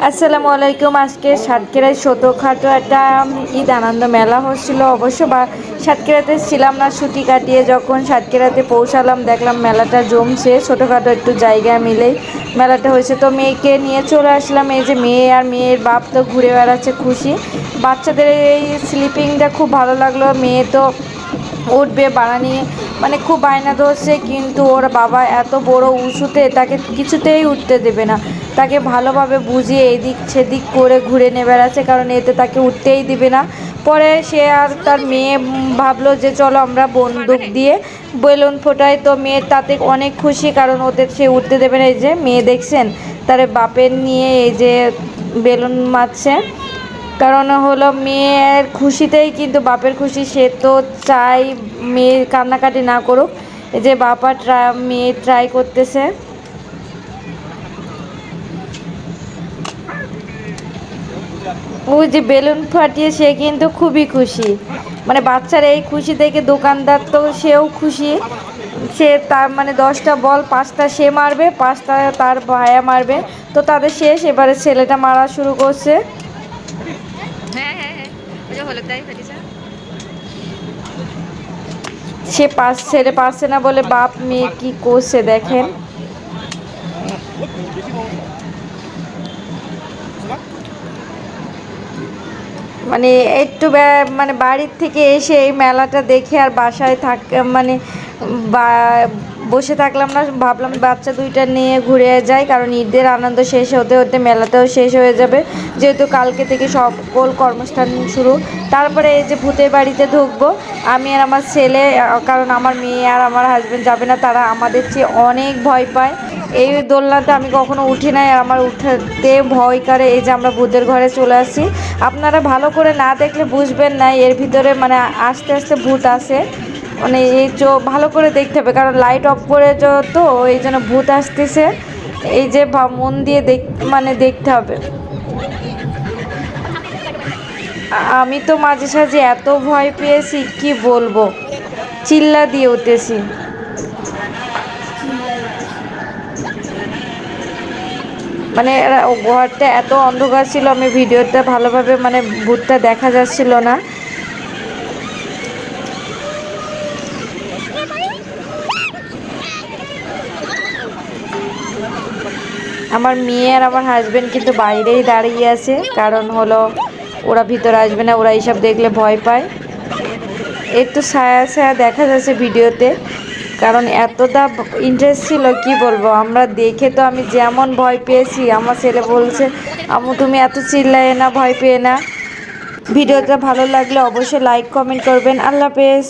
আসসালামু আলাইকুম। আজকে সাতক্ষীরায় ছোটোখাটো একটা ঈদ আনন্দ মেলা হচ্ছিল। অবশ্য সাতক্ষীরাতে ছিলাম না, ছুটি কাটিয়ে যখন সাতক্ষীরাতে পৌঁছালাম দেখলাম মেলাটা জমছে। ছোটোখাটো একটু জায়গা মিলেই মেলাটা হয়েছে, তো মেয়েকে নিয়ে চলে আসলাম। এই যে মেয়ে আর মেয়ের বাপ তো ঘুরে বেড়াচ্ছে খুশি। বাচ্চাদের এই স্লিপিংটা খুব ভালো লাগলো। মেয়ে তো উঠবে বাড়ানি, মানে খুব বায়না ধরছে, কিন্তু ওর বাবা এত বড় উঁচুতে তাকে কিছুতেই উঠতে দেবে না। তাকে ভালোভাবে বুঝিয়ে এদিক সেদিক করে ঘুরে নিয়ে বেড়াচ্ছে, কারণ এতে তাকে উঠতেই দিবে না। পরে সে আর তার মেয়ে ভাবলো যে চলো আমরা বন্দুক দিয়ে বেলুন ফোটাই। তো মেয়ের তাতে অনেক খুশি, কারণ ওদের সে উঠতে দেবে না। এই যে মেয়ে দেখছেন তার বাপের নিয়ে এই যে বেলুন মারছে, কারণ হলো মেয়ের খুশিতেই কিন্তু বাপের খুশি। সে তো চাই মেয়ে কান্নাকাটি না করুক। এই যে বাবা মেয়ে ট্রাই করতেছে। ওই যে বেলুন ফাটিয়ে সে কিন্তু খুবই খুশি, মানে বাচ্চার এই খুশি দেখে দোকানদার তো সেও খুশি। সে তার মানে 10টা বল 5টা সে মারবে, 5টা তার ভাইয়া মারবে। তো তাদের শেষ, এবারে ছেলেটা মারা শুরু করছে। সে ছেড়ে পারছে না বলে বাপ মেয়ে কি করছে দেখেন। মানে একটু মানে বাড়ির থেকে এসে এই মেলাটা দেখে আর বাসায় মানে বা বসে থাকলাম না। ভাবলাম বাচ্চা দুইটা নিয়ে ঘুরে যাই, কারণ ঈদের আনন্দ শেষ হতে হতে মেলাটাও শেষ হয়ে যাবে, যেহেতু কালকে থেকে সকল কর্মস্থান শুরু। তারপরে এই যে ভূতের বাড়িতে ঢুকবো আমি আর আমার ছেলে, কারণ আমার মেয়ে আর আমার হাজব্যান্ড যাবে না, তারা আমাদের চেয়ে অনেক ভয় পায়। এই দোলনাতে আমি কখনো উঠি নাই, আমার উঠাতে ভয় করে। এই যে আমরা ভূতের ঘরে চলে আসি। আপনারা ভালো করে না দেখলে বুঝবেন না এর ভিতরে মানে আস্তে আস্তে ভূত আসে। মানে এই ভালো করে দেখতে হবে, কারণ লাইট অফ করে তো এই জন্য ভূত আসতেছে। এই যে মন দিয়ে মানে দেখতে হবে। আমি তো মাঝে সাঝে এত ভয় পেয়েছি কি বলবো, চিল্লা দিয়ে উঠেছি। মানে ঘরটা এত অন্ধকার ছিল, আমি ভিডিওতে ভালোভাবে মানে ভূতটা দেখা যাচ্ছিল না। আমার মেয়ে আর আমার হাজব্যান্ড কিন্তু বাইরেই দাঁড়িয়ে আছে, কারণ হলো ওরা ভিতরে আসবে না, ওরা এইসব দেখলে ভয় পায়। একটু ছায়া ছায়া দেখা যাচ্ছে ভিডিওতে, কারণ এতটা ইন্টারেস্ট ছিল কি বলবো। আমরা দেখে তো আমি যেমন ভয় পেয়েছি, আমার ছেলে বলছে আম্মু তুমি এত চিল্লায় না, ভয় পেয়ে না। ভিডিওটা ভালো লাগলে অবশ্যই লাইক কমেন্ট করবেন। আল্লাহ হাফেজ।